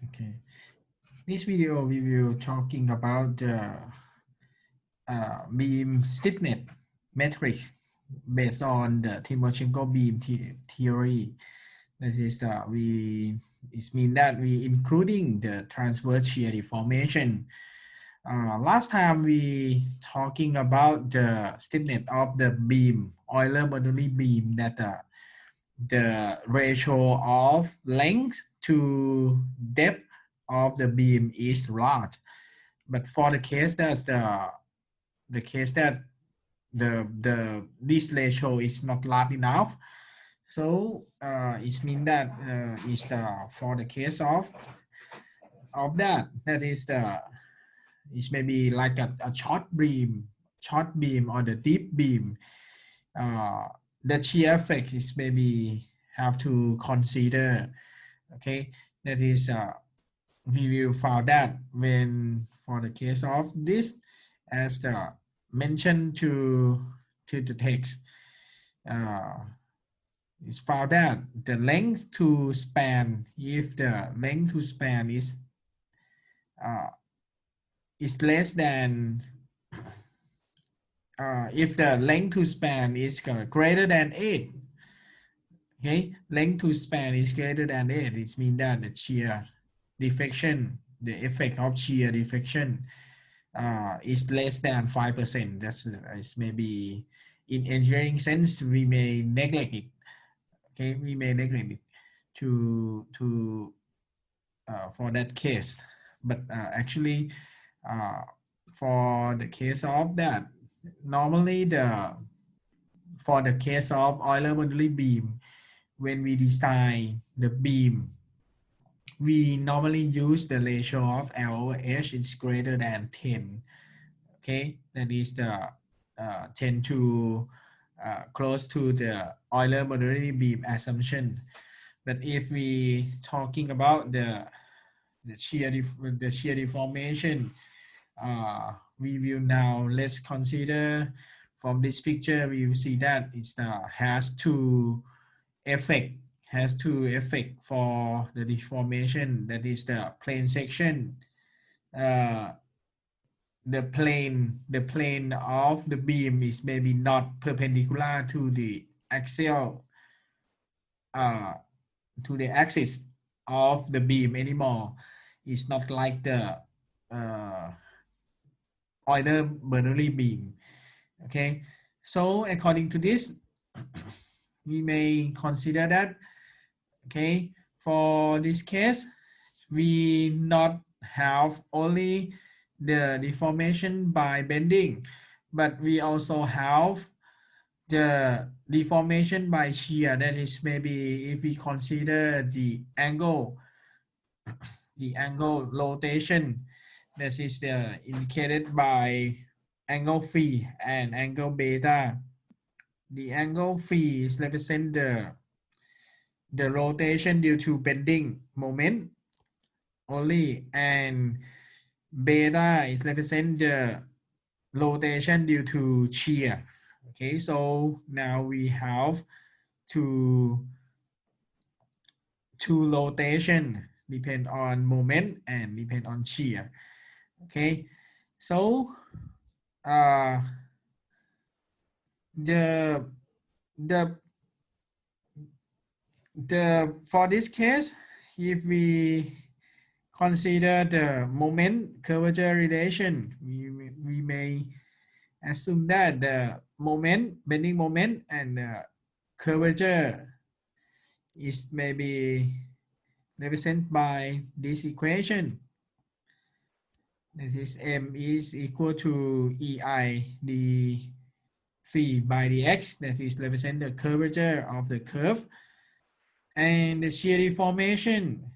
Okay. This video we will talking about the beam stiffness matrix based on the Timoshenko beam theory. That is it means that we including the transverse shear deformation. Last time we talking about the stiffness of the beam, Euler-Bernoulli beam, that the ratio of length to depth of the beam is large. But for the case that the case that this ratio is not large enough, so it means that is for the case of that is the is maybe like a short beam or the deep beam. The shear effect is maybe have to consider. Okay, that is we will found that when for the case of this, as the mentioned to the text, it's found that the length to span, if the length to span is less than if the length to span is greater than 8, okay, length to span is greater than 8, it means that the shear deflection, the effect of shear deflection is less than 5%. That's maybe in engineering sense we may neglect it. Okay, we may neglect it to for that case, but actually for the case of that, normally for the case of Euler-Bernoulli beam, when we design the beam, we normally use the ratio of L over H is greater than 10. Okay, that is the 10 to close to the Euler-Bernoulli beam assumption. But if we talking about the shear deformation, we will now let's consider from this picture. We will see that it has two effect for the deformation. That is the plane section. The plane of the beam is maybe not perpendicular to the axial to the axis of the beam anymore. It's not like the Euler-Bernoulli beam. Okay, so according to this, we may consider that, okay, for this case, we not have only the deformation by bending, but we also have the deformation by shear. That is maybe if we consider the angle rotation, that is indicated by angle phi and angle beta. The angle phi is represent the rotation due to bending moment only, and beta is represent the rotation due to shear. Okay, so now we have two rotation depend on moment and depend on shear. Okay, so the for this case, if we consider the moment curvature relation, we may assume that the bending moment and curvature is maybe represented by this equation. This is m is equal to ei d phi by dx. That is represent the curvature of the curve, and the shear deformation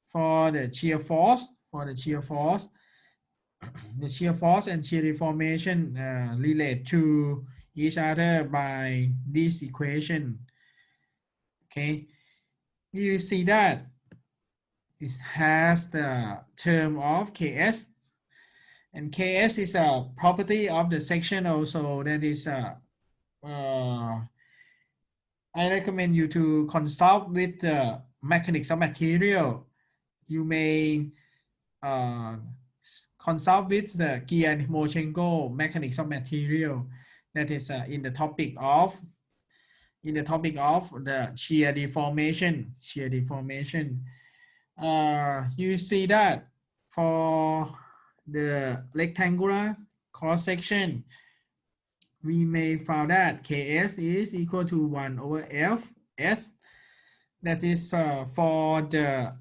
for the shear force the shear force and shear deformation relate to each other by this equation. Okay, you see that it has the term of Ks, and Ks is a property of the section also. That is I recommend you to consult with the mechanics of material you may consult with the Gear and timoshenko mechanics of material, that is in the topic of the shear deformation. You see that for the rectangular cross section, we may find that Ks is equal to 1 over Fs. That is for the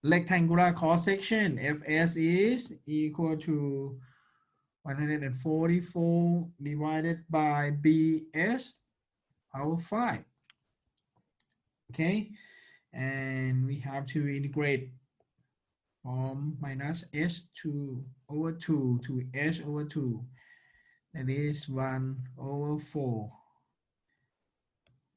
rectangular cross section. Fs is equal to 144 divided by Bs power 5. Okay, and we have to integrate from minus S2 over 2 to S over 2. That is 1 over 4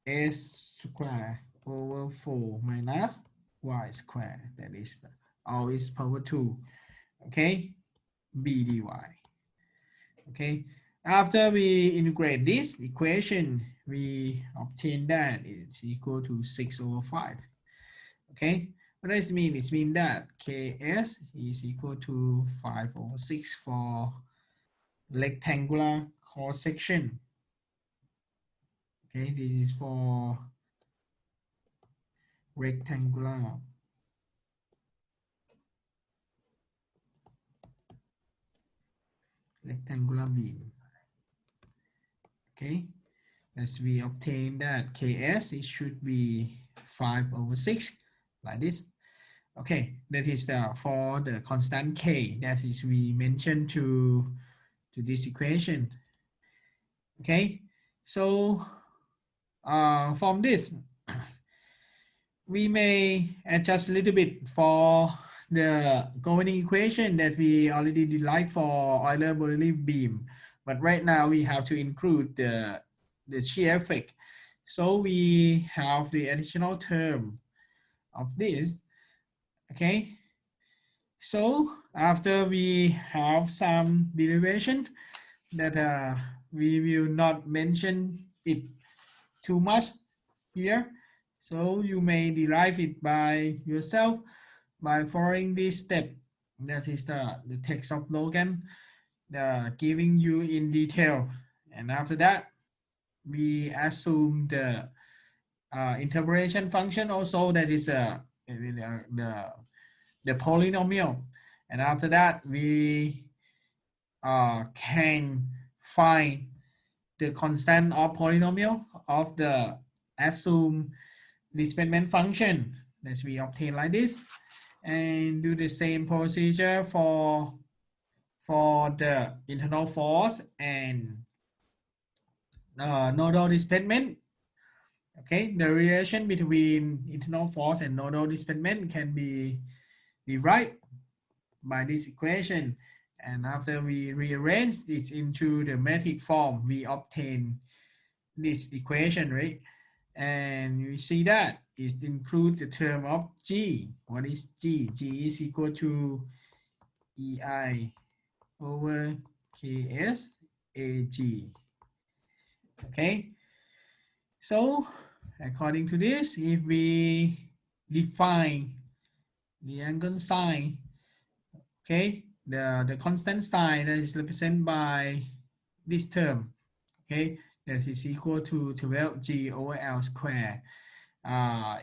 S square over 4 minus Y square. That is always power 2. Okay, B dy. Okay, after we integrate this equation, we obtain that it's equal to 6 over 5. Okay, what does it mean? It means that Ks is equal to 5 over 6 for rectangular cross section. Okay, this is for rectangular beam. Okay, as we obtain that Ks, it should be 5 over 6 like this. Okay, that is for the constant K, that is we mentioned to this equation. Okay, so from this we may adjust a little bit for the governing equation that we already derived for Euler-Bernoulli beam, but right now we have to include the shear effect. So we have the additional term of this. Okay, so after we have some derivation that we will not mention it too much here, so you may derive it by yourself by following this step. That is the text of Logan giving you in detail, and after that we assume the interpolation function also, that is the polynomial, and after that we can find the constant of polynomial of the assumed displacement function that we obtain like this, and do the same procedure for the internal force and nodal displacement. Okay, the relation between internal force and nodal displacement can be derived by this equation, and after we rearrange it into the metric form, we obtain this equation, right? And you see that it includes the term of G. What is G? G is equal to EI over KS AG. Okay, so according to this, if we define the angle sine, okay, the constant sine that is represented by this term, okay, that is equal to 12G over L square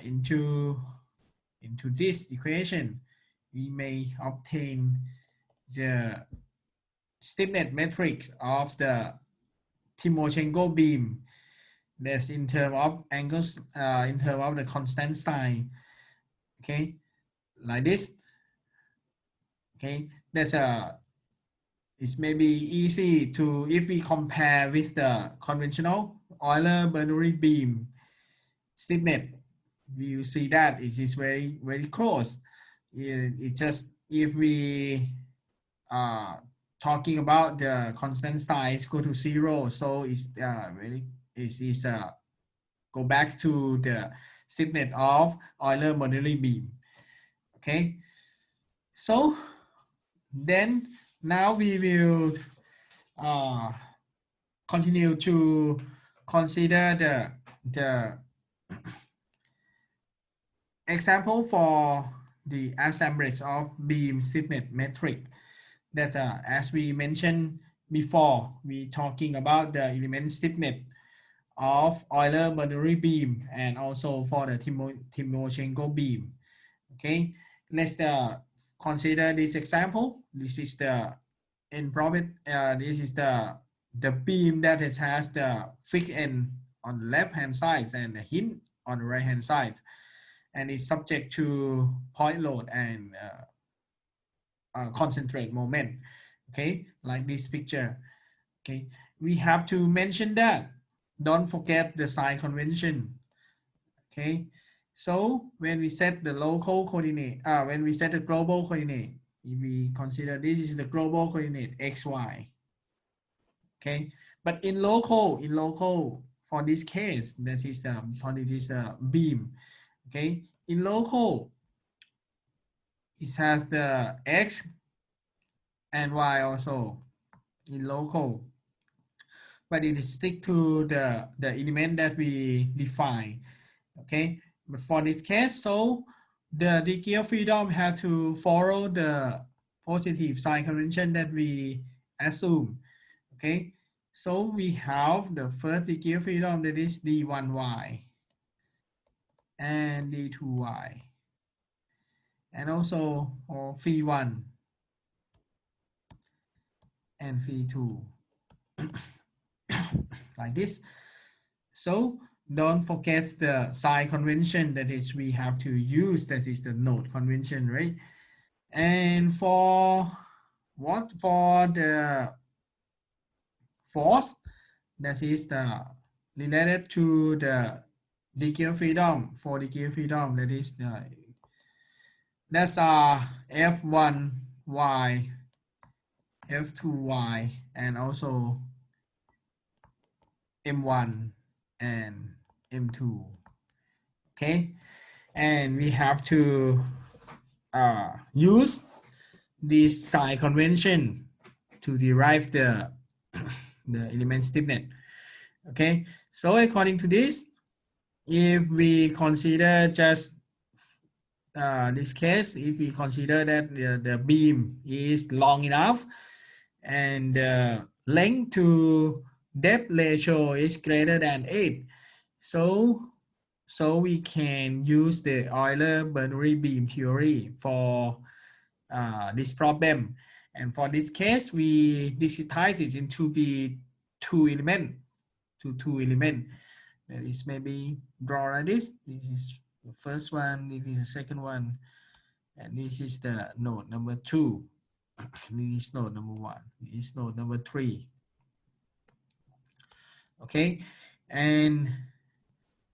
into this equation, we may obtain the stiffness matrix of the timoshenko beam. That's in terms of angles, in terms of the constant sine. Okay, like this. Okay, that's it may be easy to, if we compare with the conventional Euler-Bernoulli beam stiffness, we will see that it is very close. It just, if we talking about the constant sine is equal to 0, so it's go back to the stiffness of Euler-Bernoulli beam. Okay, so then now we will continue to consider the example for the assemblies of beam stiffness metric that as we mentioned before, we talking about the element stiffness of Euler boundary beam and also for the timoshenko beam. Okay, let's consider this example. This is the in profit. This is the beam that it has the fixed end on the left hand side and the hinge on the right hand side, and is subject to point load and concentrate moment. Okay, like this picture. Okay, we have to mention that. Don't forget the sign convention. Okay, so when we set the local coordinate, when we set the global coordinate, if we consider this is the global coordinate x, y. Okay, but in local for this case, that is the for it is a beam. Okay, in local, it has the x and y also in local, but it is stick to the element that we define. Okay, but for this case, so the degree of freedom has to follow the positive sign convention that we assume. Okay, so we have the first degree of freedom, that is d1y and d2y, and also for phi 1 and phi 2 like this. So don't forget the sign convention, that is we have to use, that is the node convention, right? And for what, for the force, that is the related to the degree of freedom, for degree of freedom, that is the that's f1y, f2y, and also m1 and m2. Okay, and we have to use this sign convention to derive the element stiffness. Okay, so according to this, if we consider just this case, if we consider that the beam is long enough and the length to depth ratio is greater than 8, so we can use the Euler boundary beam theory for this problem. And for this case, we digitize it into be two element. That is maybe draw like this. This is the first one, this is the second one, and this is the node number 2. This is node number 1. This is node number 3. Okay, and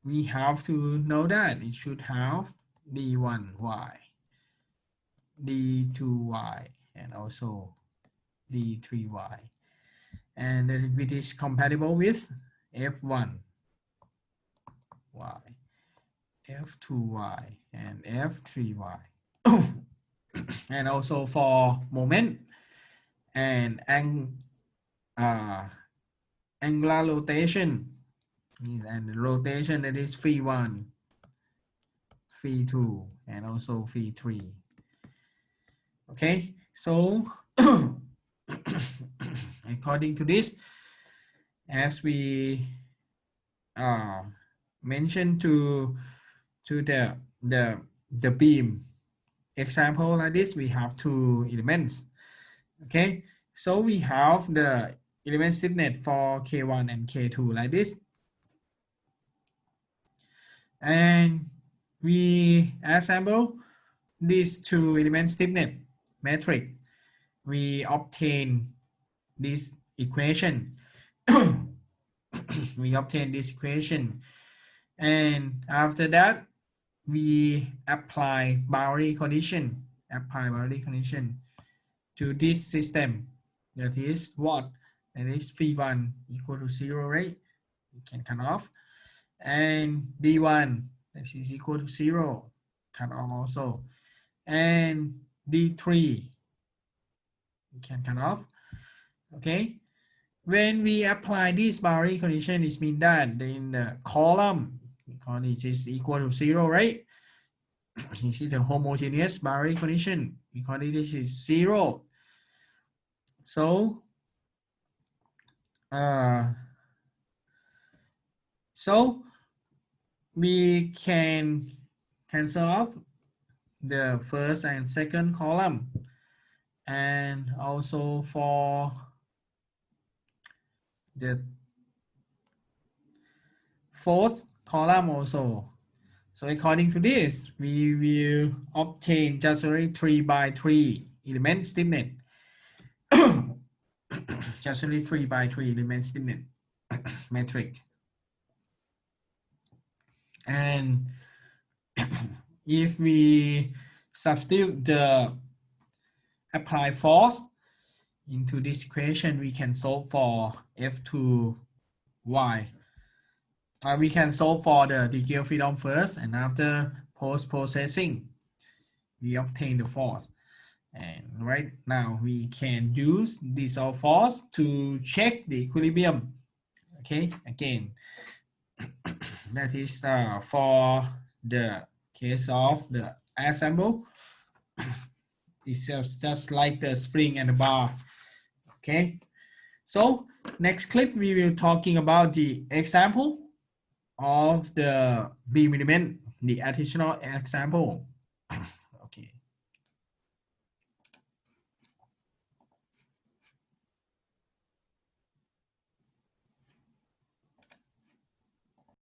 we have to know that it should have d1y, d2y, and also d3y, and that it is compatible with f1y, f2y, and f3y. And also for moment and angular rotation, and the rotation, that is phi 1, phi 2, and also phi 3. Okay, so according to this, as we mentioned to the beam example like this, we have two elements. Okay, so we have the element stiffness for K1 and K2 like this, and we assemble these two element stiffness metric. We obtain this equation. We obtain this equation, and after that we apply boundary condition to this system. That is what? That is phi 1 equal to 0, right? You can cut off. And d1, that is equal to 0, cut off also. And d3, you can cut off. Okay. When we apply this boundary condition, it means that in the column, because it is equal to 0, right? This is the homogeneous boundary condition because this is 0. So we can cancel out the first and second column, and also for the fourth column also. So according to this, we will obtain just only 3 by 3 element stiffness. Just only 3 by 3 element stiffness metric. And if we substitute the applied force into this equation, we can solve for F2y. We can solve for the degree of freedom first, and after post-processing, we obtain the force. And right now, we can use this force to check the equilibrium. Okay, again, that is for the case of the assemble. It's just like the spring and the bar. Okay, so next clip we will talking about the example of the beam element, the additional example.